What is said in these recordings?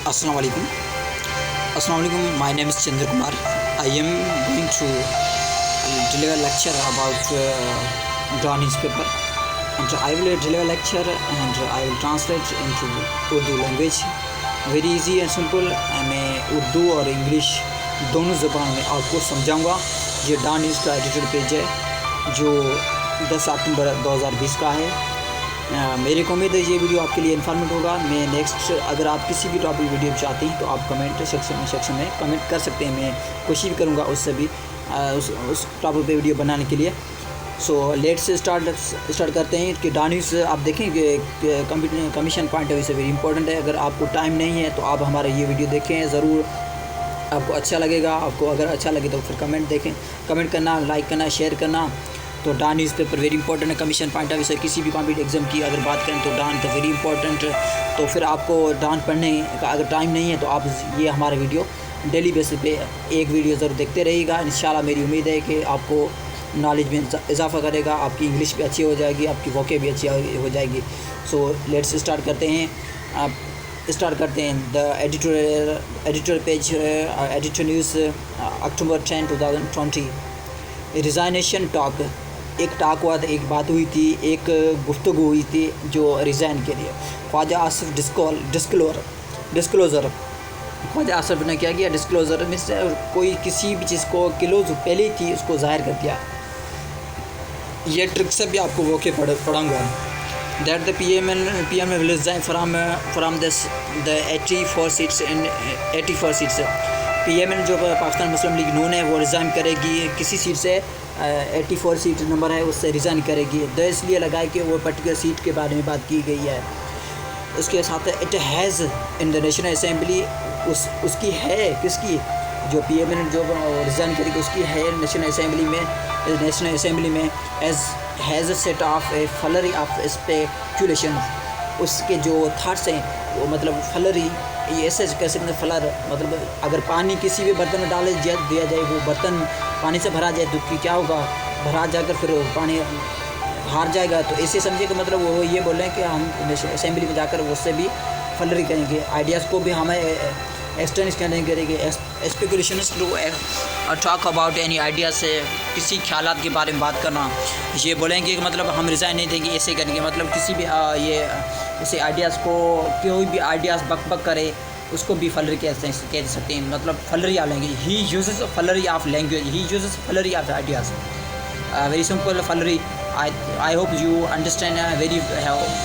Assalamu alaikum. Assalamu alaikum. My name is Chandra Kumar. I am going to deliver a lecture about Dawn newspaper. And I will deliver a lecture and I will translate into Urdu language. Very easy and simple. मैं उर्दू और English दोनों ज़बान में आपको समझाऊंगा। ये don news का edited page है जो 10 अक्टूबर 2020 का है। मेरी को उम्मीद है ये वीडियो आपके लिए इन्फॉर्मेटिव होगा। मैं नेक्स्ट अगर आप किसी भी टॉपिक वीडियो चाहते हैं तो आप कमेंट सेक्शन में कमेंट कर सकते हैं। मैं कोशिश भी करूँगा उससे भी उस टॉपिक पे वीडियो बनाने के लिए। सो लेट्स स्टार्ट करते हैं कि डॉन न्यूज़ आप देखें कि कमीशन पॉइंट ऑफ व्यू से वेरी इंपॉर्टेंट है। अगर आपको टाइम नहीं है तो आप हमारा ये वीडियो देखें ज़रूर, आपको अच्छा लगेगा। आपको अगर अच्छा लगे तो फिर कमेंट करना, लाइक करना, शेयर करना। तो डॉन न्यूज़पेपर वेरी इंपॉर्टेंट है कमीशन पॉइंट ऑफ व्यू से। किसी भी कॉम्पिटिटिव एग्जाम की अगर बात करें तो डॉन तो वेरी इंपॉर्टेंट। तो फिर आपको डॉन पढ़ने का अगर टाइम नहीं है तो आप ये हमारा वीडियो डेली बेसिस पे एक वीडियो ज़रूर देखते रहिएगा। इंशाल्लाह मेरी उम्मीद है कि आपको नॉलेज में इजाफा करेगा, आपकी इंग्लिश भी अच्छी हो जाएगी, आपकी वोके भी अच्छी हो जाएगी। सो लेट्स स्टार्ट करते हैं। The editorial page editor news October 10, 2020। Resignation talk, एक टॉक हुआ था, एक बात हुई थी, एक गुफ्तगू हुई थी जो रिज़ाइन के लिए। ख्वाजा आसिफ डिस्क्लोज़र ख्वाजा आसिफ ने क्या किया? डिस्क्लोज़र में से कोई किसी भी चीज़ को क्लोज पहले ही थी उसको ज़ाहिर कर दिया। ये ट्रिक से भी आपको वो के पढ़ाऊँगा। That the PM will resign from the 84 seats in 84 seats। PM जो पाकिस्तान मुस्लिम लीग नून है वो रिज़ाइन करेगी किसी सीट से, 84 सीट नंबर है उससे रिज़ाइन करेगी। इसलिए लगाए कि वो पर्टिकुलर सीट के बारे में बात की गई है। उसके साथ it has in the national assembly, उसकी है किसकी? जो PM जो रिज़ाइन करेगी उसकी है नेशनल असेंबली में as has set off a flurry of speculation. उसके जो थाट्स हैं वो मतलब फलरी, ये ऐसे कह सकते हैं फलर मतलब अगर पानी किसी भी बर्तन में दिया जाए वो बर्तन पानी से भरा जाए तो क्या होगा? भरा जाकर फिर पानी हार जाएगा। तो ऐसे समझिए कि मतलब वो ये बोल रहे हैं कि हम असेंबली में जाकर उससे भी फलरी करेंगे, आइडियाज़ को भी हमें एक्सटेंड करेंगे। Speculations talk about any idea से किसी ख्यालात के बारे में बात करना। ये बोलेंगे कि मतलब हम रिज़ाइन नहीं देंगे, ऐसे करेंगे, मतलब किसी भी ये ऐसे आइडियाज़ को कोई भी आइडियाज़ बक करे उसको भी फलरी कह सकते हैं, मतलब फलरी आ लेंगे। He uses flowery of language, he uses flowery of ideas. Very simple flowery. I hope you understand very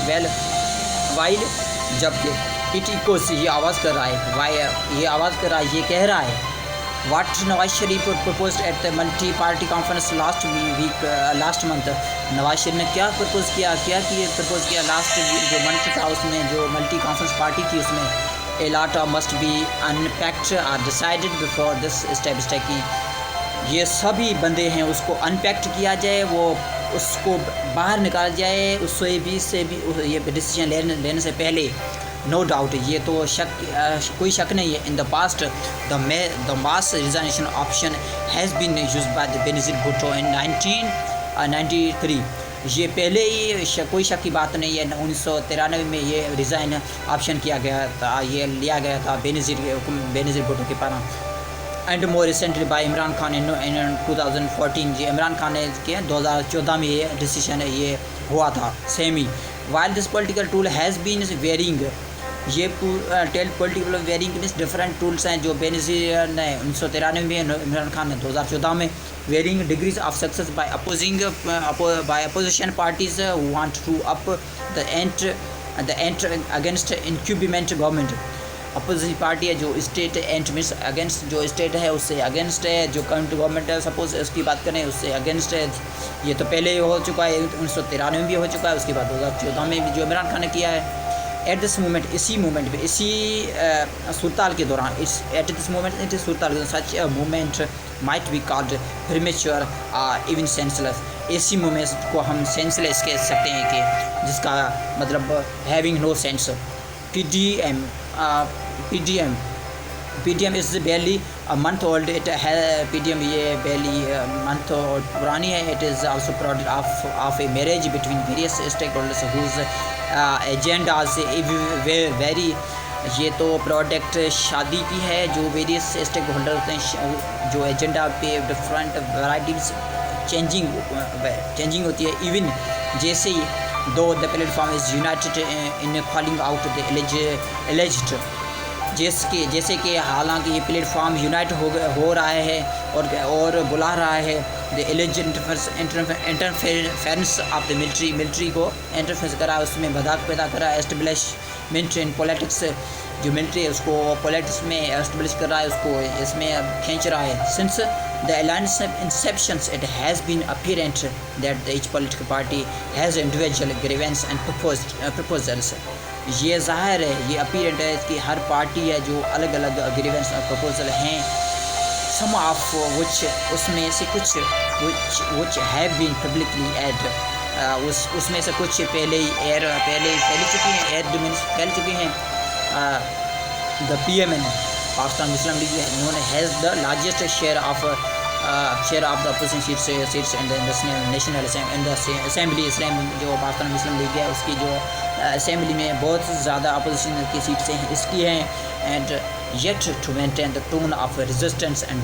well. While जबकि इट इकोस, ये आवाज़ कर रहा है, वाई ये आवाज़ कर रहा है, ये कह रहा है। What Nawaz Sharif propose at the multi party conference last month. Nawaz Sharif ने क्या प्रपोज किया लास्ट जो मंथ था उसमें, जो मल्टी कॉन्फ्रेंस पार्टी थी उसमें। A lot of must be unpacked or decided before this step की ये सभी बंदे हैं उसको अनपैक्ड किया जाए, वो उसको बाहर निकाला जाए, उससे भी ये डिसीजन लेने से पहले। नो डाउट, ये तो कोई शक नहीं है। In the past the mass resignation option has been used by the Benazir Bhutto in 1993। ये पहले ही कोई शक की बात नहीं है। 1993 में ये रिज़ाइन ऑप्शन किया गया था, ये लिया गया था बेनज़ीर भुट्टो के पास। And more recently by Imran Khan in 2014। जी इमरान खान ने किया 2014 में ये डिसीजन ये हुआ था सेम ही। While this political tool has been varying, ये political varying means different tools हैं जो बेनज़ीर ने 1993 में, इमरान खान ने 2014 में। Varying degrees of success by opposition parties want to up the ante against incumbent government. Opposition party है जो स्टेट एंट मीन्स अगेंस्ट, जो स्टेट है उससे अगेंस्ट है, जो करंट गवर्नमेंट है सपोज उसकी बात करें उससे अगेंस्ट है। ये तो पहले हो चुका है, 1993 में भी हो चुका है, उसके बाद 2014 में भी जो इमरान खान ने किया है। एट दिस मोमेंट, इसी मोमेंट पे, इसी सूरताल के दौरान, at this moment it is सूरताल, such a moment might be called premature even senseless. इसी मोमेंट को हम सेंसलेस कह सकते हैं कि जिसका मतलब having no sense. PDM is barely a month old. PDM ये barely month old पुरानी है। It is also product of a marriage between various stakeholders whose agendas were very ये तो प्रोडक्ट शादी की है, जो वेरियस स्टेक होल्डर होते हैं, जो एजेंडा पे डिफरेंट वैराइटीज़ चेंजिंग होती है। इवन जैसे ही दो the platform is United in calling out the एलिज्ड, जैसे कि हालांकि ये प्लेटफॉर्म यूनाइट हो रहा है और बुला रहा है the alleged interference of the military को इंटरफेरेंस करा, उसमें भदाक पैदा करा, एस्टेब्लिशमेंट इन पॉलिटिक्स, जो मिलिट्री है उसको पॉलिटिक्स में एस्टेब्लिश कर रहा है, उसको इसमें खींच रहा है। Since the alliance inceptions it has been apparent that each political party has individual grievance and proposals. ये ज़ाहिर है, ये अपीरेंट है कि हर पार्टी है जो अलग अलग ग्रीवेंस और प्रपोजल हैं, सम ऑफ विच उसमें से कुछ which have been publicly aired, उसमें से कुछ पहले ही फैल चुकी हैं, एड मीन्स फैल चुकी हैं। The PMN Pakistan Muslim league known has the largest share of the opposition seats in the national assembly. जो पाकिस्तान मुस्लिम लीग है उसकी जो असेंबली में बहुत ज़्यादा अपोजिशन की सीट्स इसकी हैं। And yet to maintain the tone of resistance and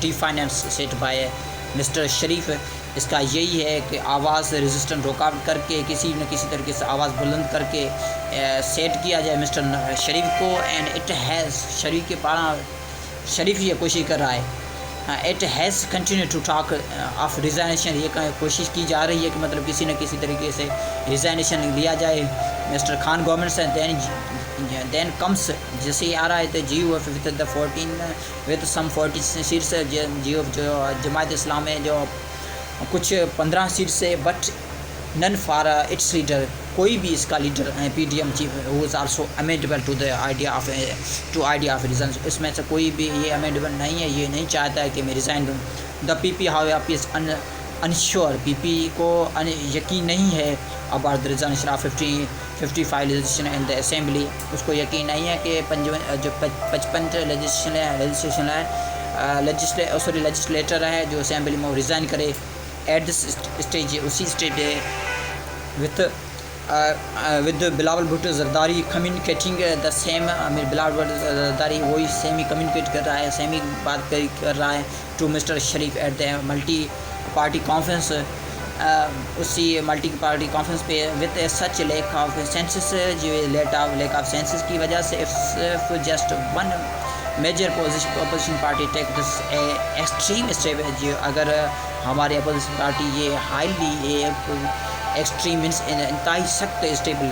defiance set by mister Sharif, इसका यही है कि आवाज़ रेजिस्टेंट रुकावट करके किसी न किसी तरीके से आवाज़ बुलंद करके सेट किया जाए मिस्टर शरीफ को। एंड इट हैज़ शरीफ ये कोशिश कर रहा है। It has continue to talk of resignation, ये कोशिश की जा रही है कि मतलब किसी न किसी तरीके से रिज़ाइनेशन लिया जाए मिस्टर खान गवर्नमेंट से। देन कम्स जैसे ही आ रहा है तो GOF with the 40 seats, GOF जो जमात इस्लाम है जो कुछ 15 सीट से, but none for its leader, कोई भी इसका leader PDM chief who is also amenable to the idea of resign, इसमें से कोई भी ये अमेंडेबल नहीं है, ये नहीं चाहता है कि मैं रिज़ाइन दूँ। The PP how is unsure, PP को यकीन नहीं है about the resignation of 55 legislation in the assembly, उसको यकीन नहीं है कि 55 लेजिस्लेटर है जो असेंबली में रिज़ाइन करे। एट दिस स्टेज, उसी stage with Bilawal Bhutto Zardari communicating the same, Bilawal Bhutto Zardari वही सेम ही कम्युनिकेट कर रहा है, सेम ही बात कर रहा है to mister Sharif at the multi party conference, उसी मल्टी पार्टी कॉन्फ्रेंस पे with such lack of census, जो लैक ऑफ सेंसस की वजह से if just one major opposition party take this extreme step, जो अगर हमारी अपोजिशन पार्टी ये हाईली एक्सट्रीम मीन्स इंतहाई सख्त स्टेप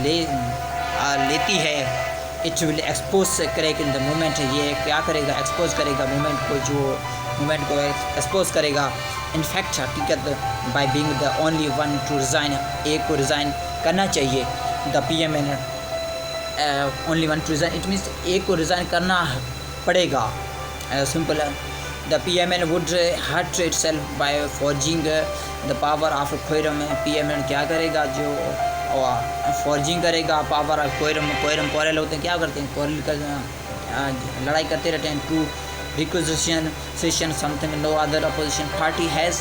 लेती है, इट विल एक्सपोज करेगा इन द मूवमेंट, ये क्या करेगा, एक्सपोज करेगा मूवमेंट को एक्सपोज करेगा। इनफैक्ट हकीकत by being the only one to resign, एक को रिज़ाइन करना चाहिए। The PMN only one to resign, it means एक को रिज़ाइन करना पड़ेगा, simple. The PMN would hurt itself by forging the power of quorum, PMN क्या करेगा, जो फॉर्जिंग करेगा पावर ऑफ खोरम कोरल होते हैं, क्या करते हैं, कोरल कर लड़ाई करते रहते हैं। To requisition session something no other opposition party has,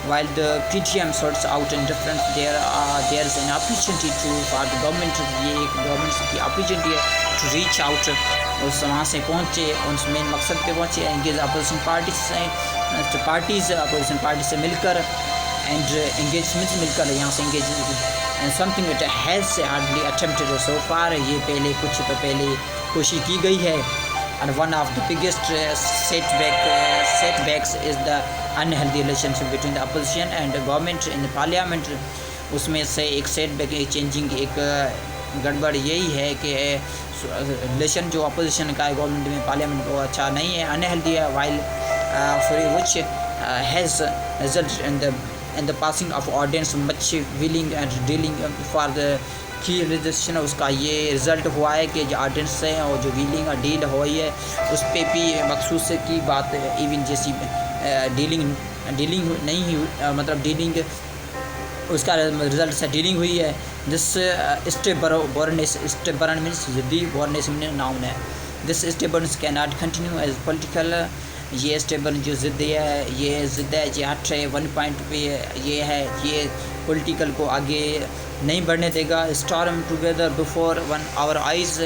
while the PTM sorts out in different, there is an opportunity for the government, ये एक गवर्नमेंट की अपॉर्चुनिटी है to reach out, उस वहाँ से पहुँचे, उस मेन मकसद पे पहुँचे, एंगेज अपोजिशन पार्टी से मिलकर एंड एंगेजमेंट मिलकर यहाँ से engage and something it has hardly attempted so far, ये पहले कोशिश की गई है। And one of the biggest setbacks is the unhealthy relationship between the opposition and the government in the parliament, उसमें से एक सेटबैक, एक चेंजिंग, एक गड़बड़ यही है कि रिलेशन जो अपोजिशन का है गवर्नमेंट में पार्लियामेंट को अच्छा नहीं है, अनहेल्दी है, while which has resulted in the passing of ordinance much willing and dealing for the की रजिस्ट्रेशन, उसका ये रिज़ल्ट हुआ है कि जो आर्डेंस है और जो व्हीलिंग और डील हुई है उस पर भी मखसूस की बात इवन जैसी डीलिंग नहीं हुई, मतलब डीलिंग उसका रिज़ल्ट से डीलिंग हुई है। दिस स्टेबरन मीन्स जिद्दी, बोरनेस नाउन है। This stubborn can not continue as political, ये स्टेबल जो ज़िद्द है, ये ज़िद्द है, ये हट है, वन पॉइंट पे ये है, ये पॉलिटिकल को आगे नहीं बढ़ने देगा। Storm together before one hour eyes,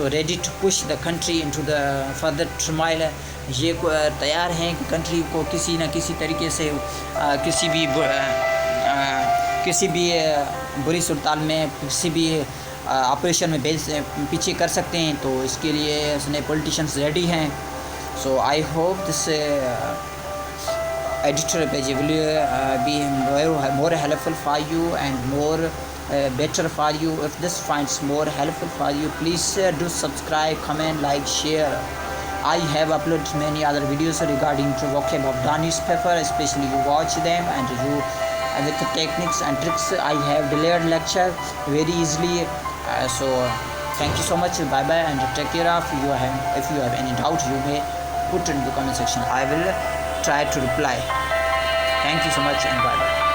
so ready to push the country into the further turmoil. ये तैयार हैं कि कंट्री को किसी न किसी तरीके से किसी भी बुरी सूरत में किसी भी ऑपरेशन में पीछे कर सकते हैं, तो इसके लिए उसने पॉलिटिशियंस रेडी हैं. So I hope this editor page will be more helpful for you and more better for you. If this finds more helpful for you, please do subscribe, comment, like, share. I have uploaded many other videos regarding to vocab of the newspaper, especially you watch them and you with the techniques and tricks. I have delayed lecture very easily. So thank you so much. Bye bye and take care of you. If you have any doubt, you may put it in the comment section. I will try to reply. Thank you so much and bye bye.